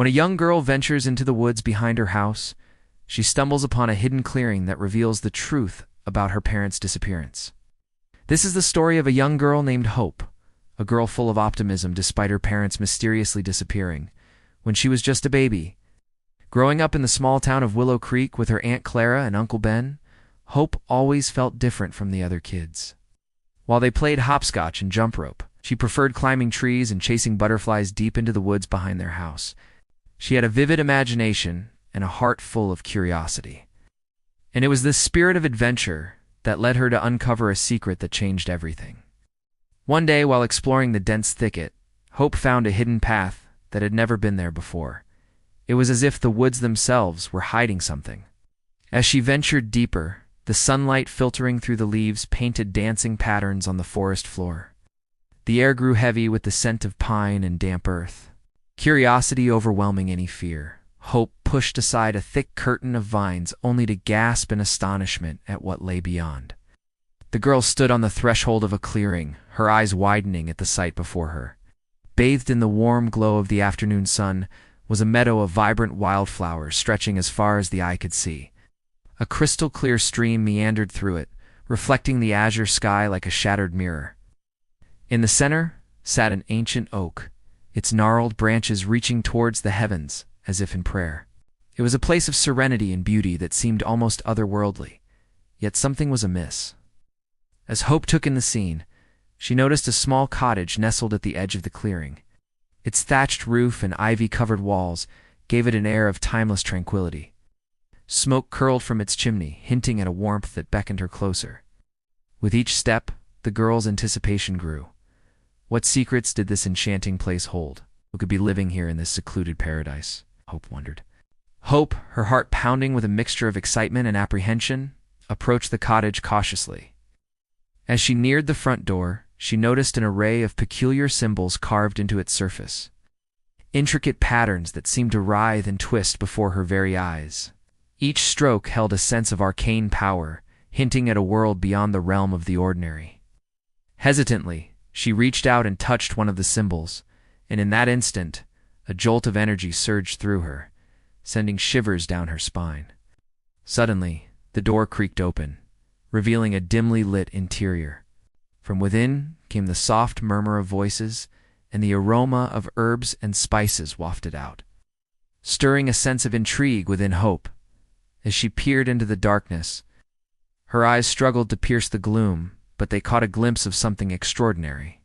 When a young girl ventures into the woods behind her house, she stumbles upon a hidden clearing that reveals the truth about her parents' disappearance. This is the story of a young girl named Hope, a girl full of optimism despite her parents mysteriously disappearing when she was just a baby. Growing up in the small town of Willow Creek with her Aunt Clara and Uncle Ben, Hope always felt different from the other kids. While they played hopscotch and jump rope, she preferred climbing trees and chasing butterflies deep into the woods behind their house. She had a vivid imagination and a heart full of curiosity. And it was this spirit of adventure that led her to uncover a secret that changed everything. One day, while exploring the dense thicket, Hope found a hidden path that had never been there before. It was as if the woods themselves were hiding something. As she ventured deeper, the sunlight filtering through the leaves painted dancing patterns on the forest floor. The air grew heavy with the scent of pine and damp earth. Curiosity overwhelming any fear, Hope pushed aside a thick curtain of vines only to gasp in astonishment at what lay beyond. The girl stood on the threshold of a clearing, her eyes widening at the sight before her. Bathed in the warm glow of the afternoon sun was a meadow of vibrant wildflowers stretching as far as the eye could see. A crystal-clear stream meandered through it, reflecting the azure sky like a shattered mirror. In the center sat an ancient oak, its gnarled branches reaching towards the heavens as if in prayer. It was a place of serenity and beauty that seemed almost otherworldly, yet something was amiss. As Hope took in the scene, she noticed a small cottage nestled at the edge of the clearing. Its thatched roof and ivy-covered walls gave it an air of timeless tranquility. Smoke curled from its chimney, hinting at a warmth that beckoned her closer. With each step, the girl's anticipation grew. What secrets did this enchanting place hold? Who could be living here in this secluded paradise? Hope wondered. Hope, her heart pounding with a mixture of excitement and apprehension, approached the cottage cautiously. As she neared the front door, she noticed an array of peculiar symbols carved into its surface. Intricate patterns that seemed to writhe and twist before her very eyes. Each stroke held a sense of arcane power, hinting at a world beyond the realm of the ordinary. Hesitantly, she reached out and touched one of the symbols, and in that instant, a jolt of energy surged through her, sending shivers down her spine. Suddenly, the door creaked open, revealing a dimly lit interior. From within came the soft murmur of voices, and the aroma of herbs and spices wafted out, stirring a sense of intrigue within Hope. As she peered into the darkness, her eyes struggled to pierce the gloom, but they caught a glimpse of something extraordinary.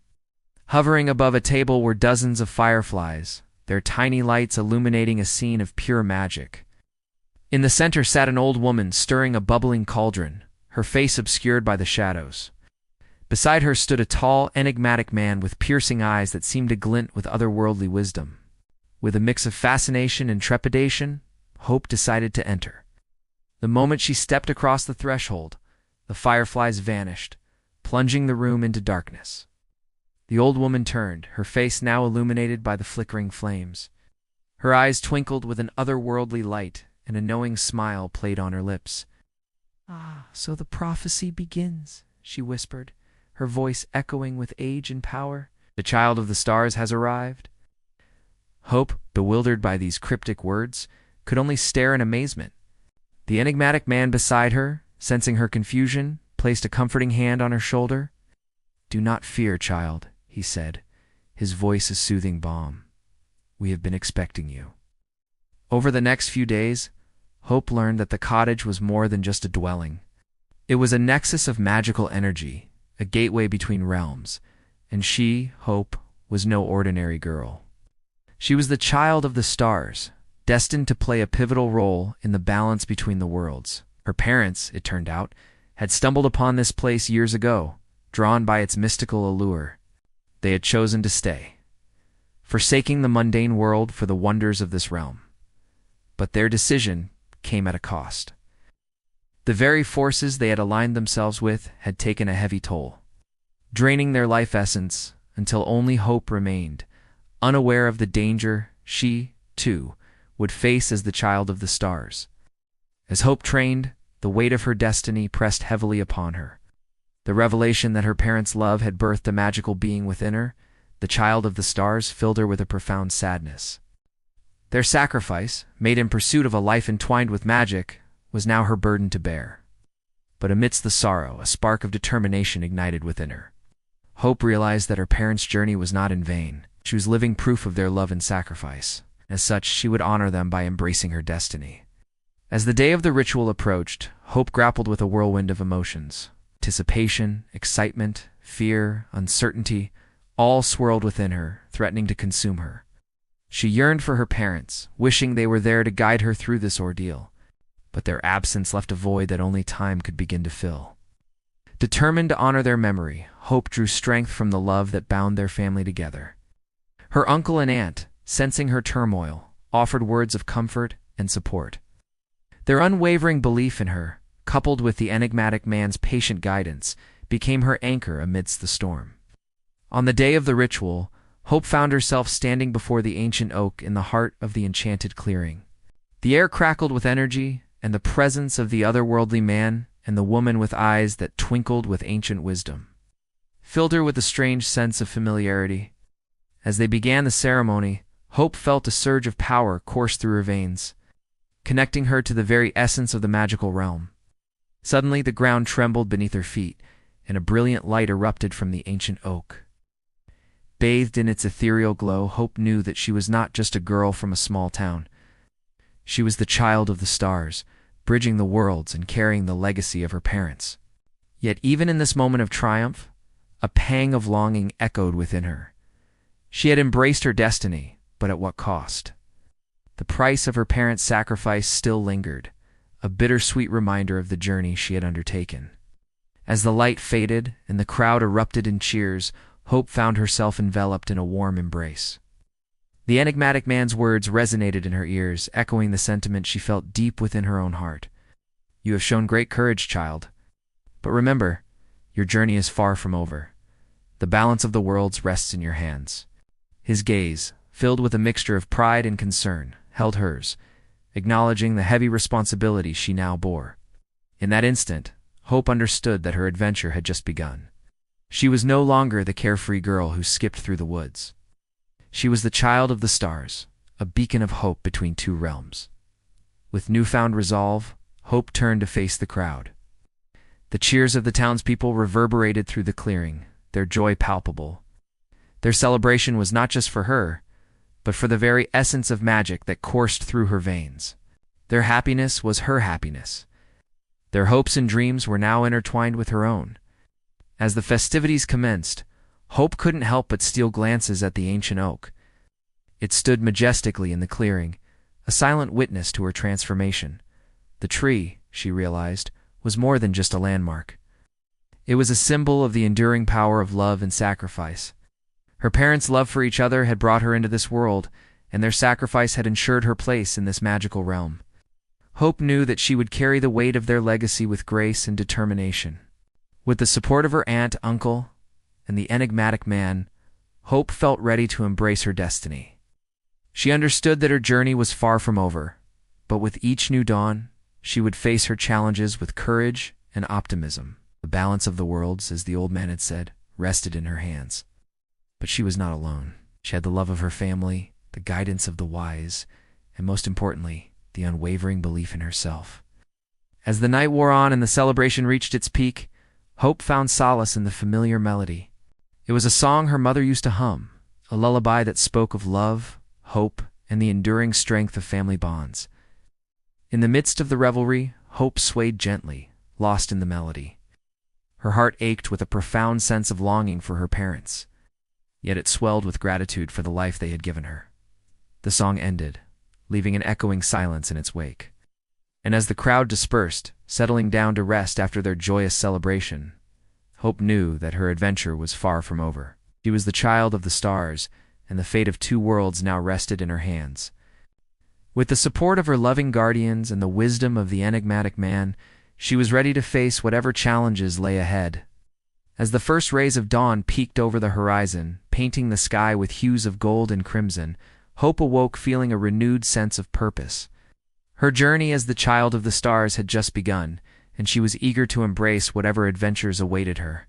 Hovering above a table were dozens of fireflies, their tiny lights illuminating a scene of pure magic. In the center sat an old woman stirring a bubbling cauldron, her face obscured by the shadows. Beside her stood a tall, enigmatic man with piercing eyes that seemed to glint with otherworldly wisdom. With a mix of fascination and trepidation, Hope decided to enter. The moment she stepped across the threshold, the fireflies vanished, plunging the room into darkness. The old woman turned, her face now illuminated by the flickering flames. Her eyes twinkled with an otherworldly light, and a knowing smile played on her lips. "Ah, so the prophecy begins," she whispered, her voice echoing with age and power. "The child of the stars has arrived?" Hope, bewildered by these cryptic words, could only stare in amazement. The enigmatic man beside her, sensing her confusion, placed a comforting hand on her shoulder. "Do not fear, child," he said, his voice a soothing balm. "We have been expecting you." Over the next few days, Hope learned that the cottage was more than just a dwelling. It was a nexus of magical energy, a gateway between realms, and she, Hope, was no ordinary girl. She was the child of the stars, destined to play a pivotal role in the balance between the worlds. Her parents, it turned out, had stumbled upon this place years ago, drawn by its mystical allure. They had chosen to stay, forsaking the mundane world for the wonders of this realm. But their decision came at a cost. The very forces they had aligned themselves with had taken a heavy toll, draining their life essence until only Hope remained, unaware of the danger she, too, would face as the child of the stars. As Hope trained, the weight of her destiny pressed heavily upon her. The revelation that her parents' love had birthed a magical being within her, the child of the stars, filled her with a profound sadness. Their sacrifice, made in pursuit of a life entwined with magic, was now her burden to bear. But amidst the sorrow, a spark of determination ignited within her. Hope realized that her parents' journey was not in vain. She was living proof of their love and sacrifice. As such, she would honor them by embracing her destiny. As the day of the ritual approached, Hope grappled with a whirlwind of emotions. Anticipation, excitement, fear, uncertainty, all swirled within her, threatening to consume her. She yearned for her parents, wishing they were there to guide her through this ordeal. But their absence left a void that only time could begin to fill. Determined to honor their memory, Hope drew strength from the love that bound their family together. Her uncle and aunt, sensing her turmoil, offered words of comfort and support. Their unwavering belief in her, coupled with the enigmatic man's patient guidance, became her anchor amidst the storm. On the day of the ritual, Hope found herself standing before the ancient oak in the heart of the enchanted clearing. The air crackled with energy, and the presence of the otherworldly man and the woman with eyes that twinkled with ancient wisdom filled her with a strange sense of familiarity. As they began the ceremony, Hope felt a surge of power course through her veins, connecting her to the very essence of the magical realm. Suddenly, the ground trembled beneath her feet, and a brilliant light erupted from the ancient oak. Bathed in its ethereal glow, Hope knew that she was not just a girl from a small town. She was the child of the stars, bridging the worlds and carrying the legacy of her parents. Yet even in this moment of triumph, a pang of longing echoed within her. She had embraced her destiny, but at what cost? The price of her parents' sacrifice still lingered, a bittersweet reminder of the journey she had undertaken. As the light faded and the crowd erupted in cheers, Hope found herself enveloped in a warm embrace. The enigmatic man's words resonated in her ears, echoing the sentiment she felt deep within her own heart. "You have shown great courage, child. But remember, your journey is far from over. The balance of the worlds rests in your hands." His gaze, filled with a mixture of pride and concern, held hers, acknowledging the heavy responsibility she now bore. In that instant, Hope understood that her adventure had just begun. She was no longer the carefree girl who skipped through the woods. She was the child of the stars, a beacon of hope between two realms. With newfound resolve, Hope turned to face the crowd. The cheers of the townspeople reverberated through the clearing, their joy palpable. Their celebration was not just for her, but for the very essence of magic that coursed through her veins. Their happiness was her happiness. Their hopes and dreams were now intertwined with her own. As the festivities commenced, Hope couldn't help but steal glances at the ancient oak. It stood majestically in the clearing, a silent witness to her transformation. The tree, she realized, was more than just a landmark. It was a symbol of the enduring power of love and sacrifice. Her parents' love for each other had brought her into this world, and their sacrifice had ensured her place in this magical realm. Hope knew that she would carry the weight of their legacy with grace and determination. With the support of her aunt, uncle, and the enigmatic man, Hope felt ready to embrace her destiny. She understood that her journey was far from over, but with each new dawn, she would face her challenges with courage and optimism. The balance of the worlds, as the old man had said, rested in her hands. But she was not alone. She had the love of her family, the guidance of the wise, and most importantly, the unwavering belief in herself. As the night wore on and the celebration reached its peak, Hope found solace in the familiar melody. It was a song her mother used to hum, a lullaby that spoke of love, hope, and the enduring strength of family bonds. In the midst of the revelry, Hope swayed gently, lost in the melody. Her heart ached with a profound sense of longing for her parents, yet it swelled with gratitude for the life they had given her. The song ended, leaving an echoing silence in its wake. And as the crowd dispersed, settling down to rest after their joyous celebration, Hope knew that her adventure was far from over. She was the child of the stars, and the fate of two worlds now rested in her hands. With the support of her loving guardians and the wisdom of the enigmatic man, she was ready to face whatever challenges lay ahead. As the first rays of dawn peeked over the horizon, painting the sky with hues of gold and crimson, Hope awoke feeling a renewed sense of purpose. Her journey as the child of the stars had just begun, and she was eager to embrace whatever adventures awaited her.